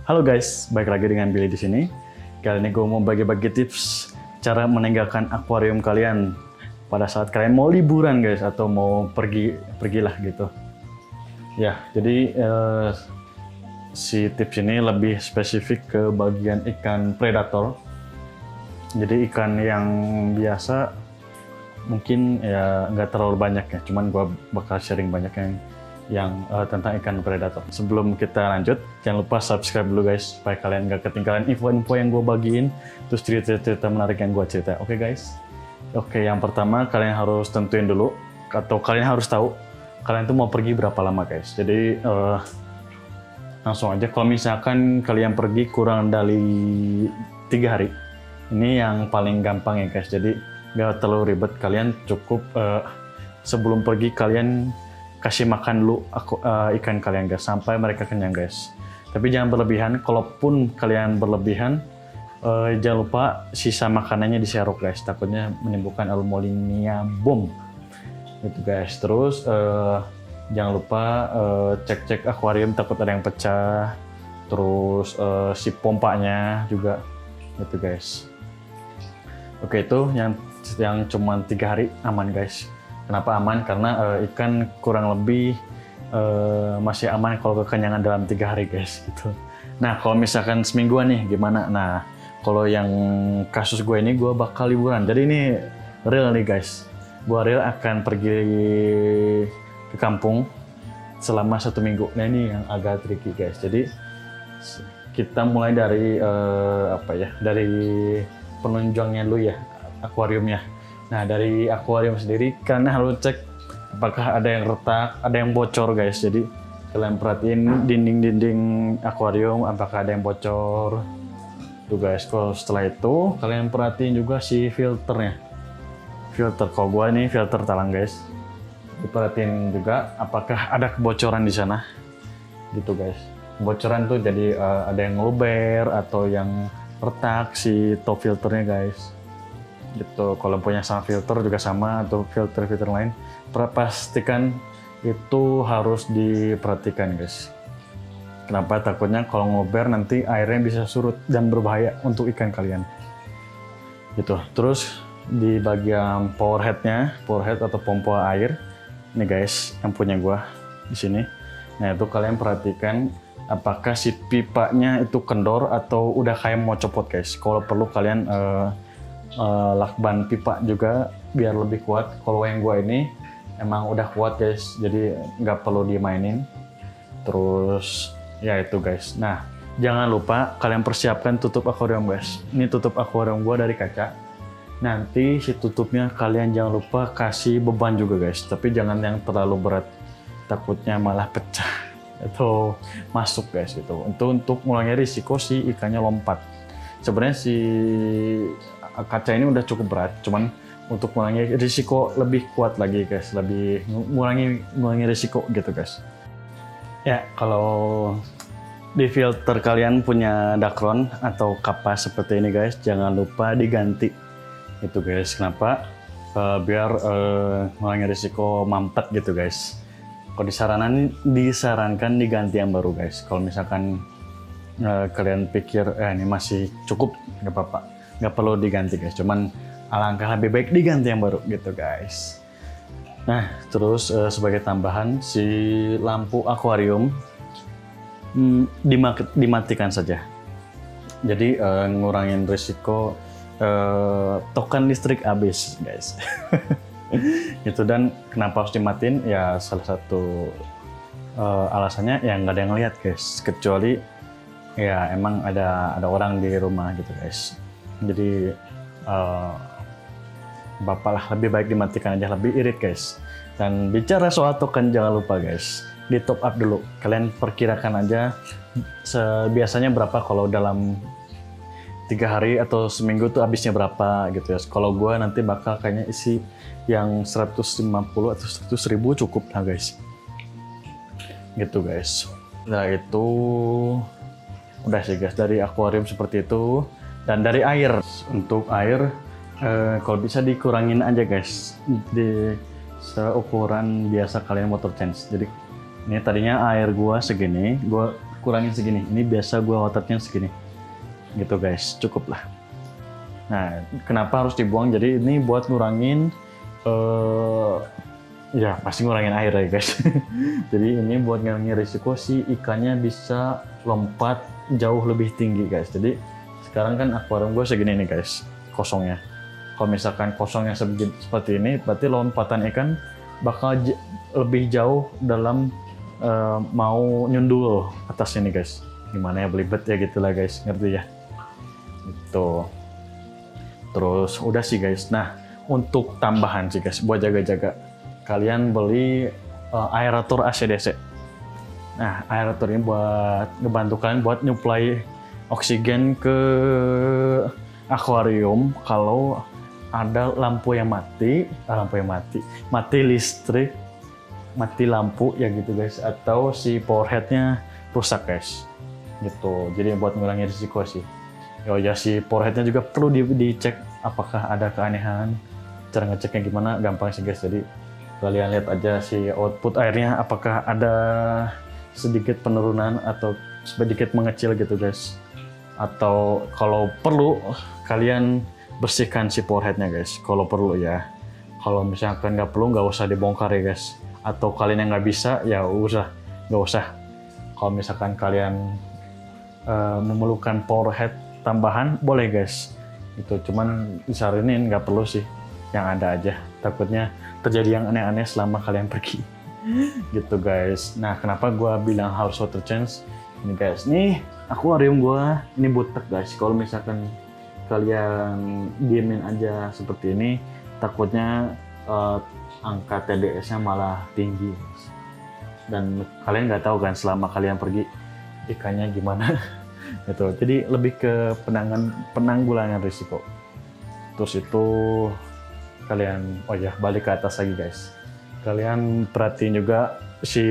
Halo guys, balik lagi dengan Billy di sini. Kali ini gue mau bagi-bagi tips cara meninggalkan akuarium kalian pada saat kalian mau liburan guys, atau mau pergilah gitu. Ya, jadi si tips ini lebih spesifik ke bagian ikan predator. Jadi ikan yang biasa mungkin ya nggak terlalu banyak ya, cuman gue bakal sharing banyak yang tentang ikan predator. Sebelum kita lanjut, jangan lupa subscribe dulu guys, supaya kalian nggak ketinggalan info-info yang gue bagiin, terus cerita-cerita menarik yang gue cerita. Oke guys? Oke, yang pertama kalian harus tentuin dulu, atau kalian harus tahu, kalian tuh mau pergi berapa lama guys. Jadi langsung aja, kalau misalkan kalian pergi kurang dari 3 hari, ini yang paling gampang ya guys. Jadi nggak terlalu ribet, kalian cukup sebelum pergi kalian kasih makan dulu ikan kalian guys, sampai mereka kenyang guys. Tapi jangan berlebihan. Kalaupun kalian berlebihan, jangan lupa sisa makanannya diserok guys, takutnya menimbulkan aluminium bom gitu guys. Terus jangan lupa cek-cek akuarium, takut ada yang pecah. Terus si pompanya juga gitu guys. Oke, itu yang cuma 3 hari aman guys. Kenapa aman? Karena ikan kurang lebih masih aman kalau kekenyangan dalam 3 hari guys gitu. Nah, kalau misalkan semingguan nih gimana? Nah, kalau yang kasus gue ini, gue bakal liburan. Jadi ini real nih guys. Gue real akan pergi ke kampung selama 1 minggu. Nah, ini yang agak tricky guys. Jadi kita mulai dari dari penunjangnya dulu ya, akuariumnya. Nah, dari akuarium sendiri kalian harus cek apakah ada yang retak, ada yang bocor guys. Jadi kalian perhatiin dinding-dinding akuarium apakah ada yang bocor tuh guys. Kalau setelah itu kalian perhatiin juga si filternya. Filter, kalau gua ini filter talang guys. Diperhatiin juga apakah ada kebocoran di sana gitu guys. Kebocoran tuh jadi ada yang luber atau yang retak si top filternya guys gitu. Kalau punya sama filter juga sama, atau filter-filter lain, pastikan itu harus diperhatikan guys. Kenapa? Takutnya kalau ngober nanti airnya bisa surut dan berbahaya untuk ikan kalian gitu. Terus di bagian power head atau pompa air ini guys, yang punya gua di sini. Nah, itu kalian perhatikan apakah si pipanya itu kendor atau udah kayak mau copot guys. Kalau perlu kalian lakban pipa juga biar lebih kuat. Kalau yang gua ini emang udah kuat guys, jadi nggak perlu dimainin. Terus ya itu guys. Nah, jangan lupa kalian persiapkan tutup akuarium guys. Ini tutup akuarium gua dari kaca. Nanti si tutupnya kalian jangan lupa kasih beban juga guys, tapi jangan yang terlalu berat, takutnya malah pecah atau masuk guys gitu. Untuk mengurangi risiko si ikannya lompat. Sebenarnya si kaca ini udah cukup berat, cuman untuk mengurangi risiko lebih kuat lagi guys, lebih mengurangi risiko gitu guys. Ya, kalau di filter kalian punya dakron atau kapas seperti ini guys, jangan lupa diganti itu guys. Kenapa? Biar mengurangi risiko mampet gitu guys. Kalau disarankan diganti yang baru guys. Kalau misalkan kalian pikir ini masih cukup, nggak apa-apa, nggak perlu diganti guys, cuman alangkah lebih baik diganti yang baru gitu guys. Nah, terus sebagai tambahan, si lampu akuarium dimatikan saja. Jadi ngurangin risiko token listrik habis guys. Gitu. Dan kenapa harus dimatiin? Ya salah satu alasannya ya nggak ada yang lihat guys, kecuali ya emang ada orang di rumah gitu guys. Jadi bapak lah, lebih baik dimatikan aja, lebih irit guys. Dan bicara soal token, jangan lupa guys, di top up dulu. Kalian perkirakan aja biasanya berapa kalau dalam 3 hari atau seminggu tuh habisnya berapa gitu ya. Kalau gue nanti bakal kayaknya isi yang 150 atau 100 ribu cukup lah guys gitu guys. Nah, itu udah sih guys dari akuarium seperti itu. Dan dari air, untuk air kalau bisa dikurangin aja guys, di seukuran biasa kalian water change. Jadi ini tadinya air gua segini, gua kurangin segini. Ini biasa gue waternya segini. Gitu guys, cukup lah. Nah, kenapa harus dibuang? Jadi ini buat ngurangin, ya pasti ngurangin air ya guys. Jadi ini buat ngurangin risiko si ikannya bisa lompat jauh lebih tinggi guys. Jadi sekarang kan akuarium gue segini nih guys, kosongnya. Kalau misalkan kosongnya seperti ini, berarti lompatan ikan bakal lebih jauh dalam mau nyundul atas ini guys. Gimana ya, belibet ya gitulah guys, ngerti ya? Itu. Terus udah sih guys. Nah, untuk tambahan sih guys, buat jaga-jaga, kalian beli aerator ACDC. Nah, aerator ini buat ngebantu kalian buat nyuplai oksigen ke akuarium kalau ada lampu yang mati, mati listrik, mati lampu ya gitu guys, atau si power headnya rusak guys, gitu. Jadi buat mengurangi risiko sih. Oh ya, si power headnya juga perlu dicek apakah ada keanehan. Cara ngeceknya gimana? Gampang sih guys. Jadi kalian lihat aja si output airnya apakah ada sedikit penurunan atau sedikit mengecil gitu guys. Atau kalau perlu kalian bersihkan si power headnya guys. Kalau perlu ya. Kalau misalkan nggak perlu, nggak usah dibongkar ya guys. Atau kalian yang nggak bisa ya nggak usah. Kalau misalkan kalian memerlukan power head tambahan boleh guys, itu cuman disaranin nggak perlu sih, yang ada aja, takutnya terjadi yang aneh-aneh selama kalian pergi. Gitu guys. Nah, kenapa gua bilang harus water change ini guys? Nih akuarium gua ini butek guys. Kalau misalkan kalian diemin aja seperti ini, takutnya angka TDS-nya malah tinggi guys. Dan kalian nggak tahu kan selama kalian pergi ikannya gimana. Gitu. Jadi lebih ke penanggulangan risiko. Terus itu kalian, oh ya, balik ke atas lagi guys. Kalian perhatiin juga si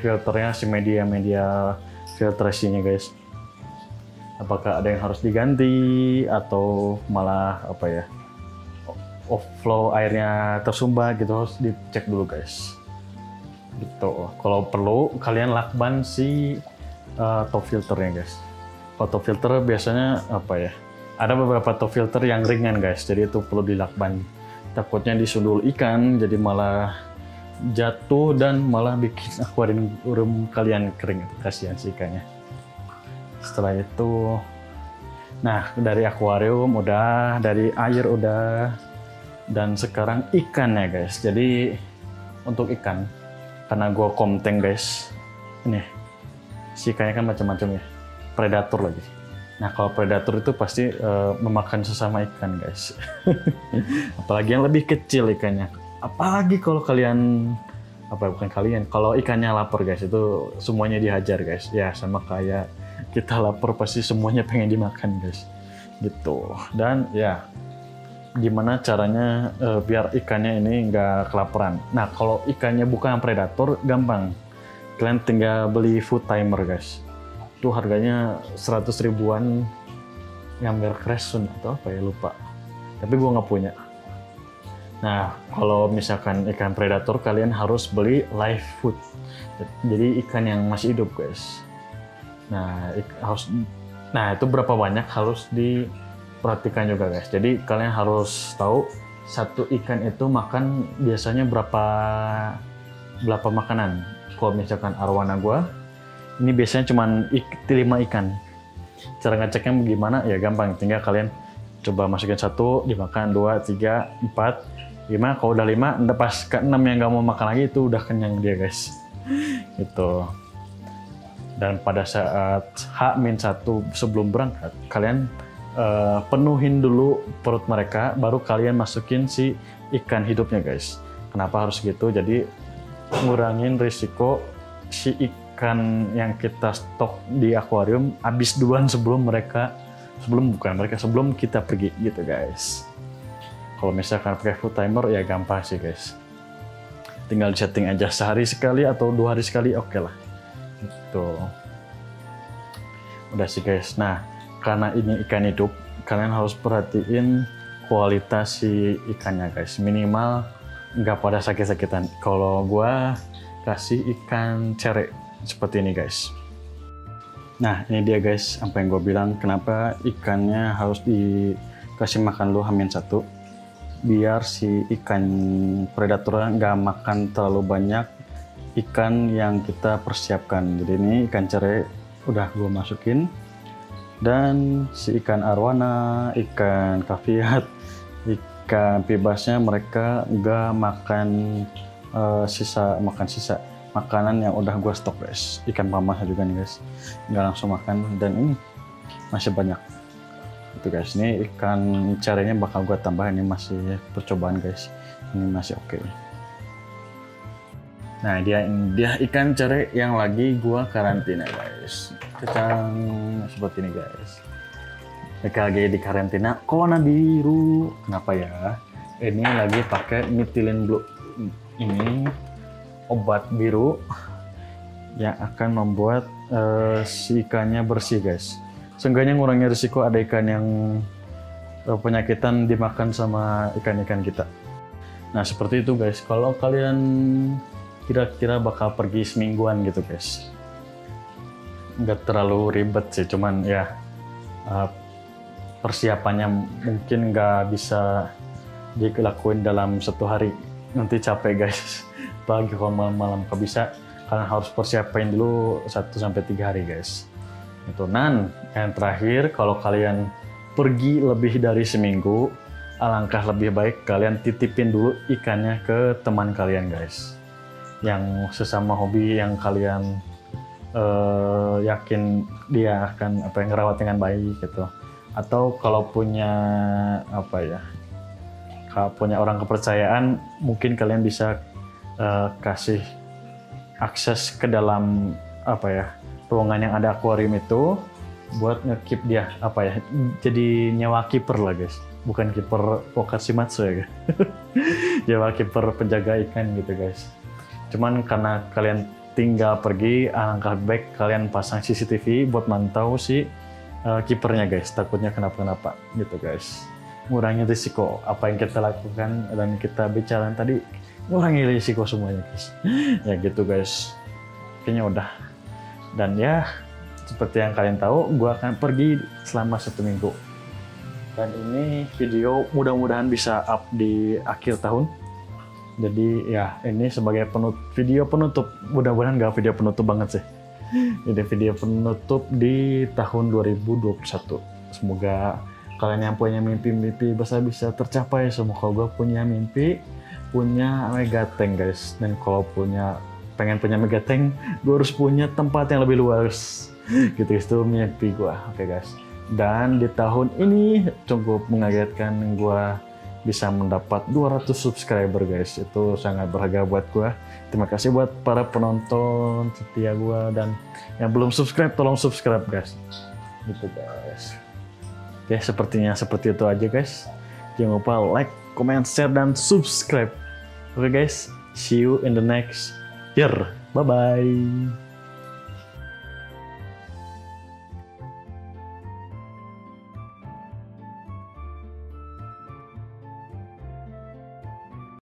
filternya, si media filtrasinya guys. Apakah ada yang harus diganti atau malah apa ya, overflow airnya tersumbat gitu, harus dicek dulu guys. Gitu. Kalau perlu kalian lakban si top filternya guys. Top filter biasanya apa ya? Ada beberapa top filter yang ringan guys, jadi itu perlu dilakban. Takutnya disundul ikan, jadi malah jatuh dan malah bikin akuarium kalian kering. Kasihan si ikannya. Setelah itu, nah dari akuarium udah, dari air udah, dan sekarang ikannya guys. Jadi untuk ikan, karena gua komteng guys, ini si ikannya kan macam-macam ya. Predator lagi. Nah, kalau predator itu pasti memakan sesama ikan guys. Apalagi yang lebih kecil ikannya. Apalagi kalau kalian, bukan kalian, kalau ikannya lapar guys, itu semuanya dihajar guys. Ya sama kayak kita lapar pasti semuanya pengen dimakan guys. Gitu. Dan ya gimana caranya biar ikannya ini nggak kelaparan. Nah, kalau ikannya bukan predator, gampang. Kalian tinggal beli food timer guys. Itu harganya 100 ribuan, yang Mercresun atau apa ya, lupa. Tapi gua nggak punya. Nah, kalau misalkan ikan predator, kalian harus beli live food. Jadi ikan yang masih hidup guys. Nah, itu berapa banyak harus diperhatikan juga guys. Jadi kalian harus tahu satu ikan itu makan biasanya berapa makanan. Kalau misalkan arwana gua, ini biasanya cuma 5 ikan. Cara ngeceknya gimana? Ya gampang, tinggal kalian coba masukin 1, dimakan 2, 3, 4, 5. Kalau udah 5, pas ke 6 yang nggak mau makan lagi, itu udah kenyang dia guys. Gitu. Dan pada saat H-1 sebelum berangkat, kalian penuhin dulu perut mereka, baru kalian masukin si ikan hidupnya guys. Kenapa harus gitu? Jadi ngurangin risiko si ikan yang kita stok di akuarium habis duluan sebelum kita pergi gitu guys. Kalau misalkan pakai food timer ya gampang sih guys. Tinggal di setting aja sehari sekali atau 2 hari sekali, oke lah. Gitu. Udah sih guys. Nah, karena ini ikan hidup, kalian harus perhatiin kualitas si ikannya guys. Minimal nggak pada sakit-sakitan. Kalau gua kasih ikan cere seperti ini guys. Nah, ini dia guys, apa yang gue bilang, kenapa ikannya harus dikasih makan dulu H-1, biar si ikan predatornya nggak makan terlalu banyak ikan yang kita persiapkan. Jadi ini ikan cere udah gue masukin, dan si ikan arwana, ikan kaviat, ikan bebasnya mereka nggak makan sisa makanan yang udah gue stok guys. Ikan pamasnya juga nih guys, nggak langsung makan, dan ini masih banyak itu guys. Ini ikan caranya bakal gue tambah, ini masih percobaan guys, ini masih oke. Nah dia ikan cere yang lagi gue karantina guys, kecang seperti ini guys. Mereka lagi di karantina warna biru, kenapa ya? Ini lagi pakai methylene blue, ini obat biru yang akan membuat si ikannya bersih guys. Seenggaknya ngurangi risiko ada ikan yang penyakitan dimakan sama ikan-ikan kita. Nah seperti itu guys. Kalau kalian kira-kira bakal pergi semingguan gitu guys, nggak terlalu ribet sih, cuman ya persiapannya mungkin nggak bisa dilakuin dalam 1 hari, nanti capek guys. Apalagi kalau malam-malam nggak bisa, kalian harus persiapin dulu 1-3 hari guys. Itu. Nan yang terakhir, kalau kalian pergi lebih dari seminggu, alangkah lebih baik kalian titipin dulu ikannya ke teman kalian guys, yang sesama hobi, yang kalian yakin dia akan ngerawat dengan baik gitu. Atau kalau punya punya orang kepercayaan, mungkin kalian bisa kasih akses ke dalam ruangan yang ada akuarium itu buat nge-keep dia jadi nyawa kiper lah guys, bukan kiper Wakashimatsu ya guys. Nyawa kiper penjaga ikan gitu guys. Cuman karena kalian tinggal pergi, alangkah baik kalian pasang CCTV buat mantau si kipernya guys, takutnya kenapa-kenapa gitu guys. Ngurangi risiko apa yang kita lakukan dan kita bicara tadi, ngurangi risiko semuanya guys. Ya gitu guys, kayaknya udah. Dan ya seperti yang kalian tahu, gue akan pergi selama 1 minggu, dan ini video mudah-mudahan bisa up di akhir tahun. Jadi ya ini sebagai video penutup, mudah-mudahan nggak video penutup banget sih. Ini video penutup di tahun 2021. Semoga kalian yang punya mimpi-mimpi besar bisa tercapai. Semoga gue punya mimpi punya megatank guys, dan kalau pengen punya megatank, gue harus punya tempat yang lebih luas gitu. Itu mimpi gue. Oke guys, dan di tahun ini cukup mengagetkan, gue bisa mendapat 200 subscriber guys. Itu sangat berharga buat gue. Terima kasih buat para penonton setia gue, dan yang belum subscribe tolong subscribe guys gitu guys. Oke, sepertinya seperti itu aja guys. Jangan lupa like, comment, share, dan subscribe. Oke guys, see you in the next year. Bye bye.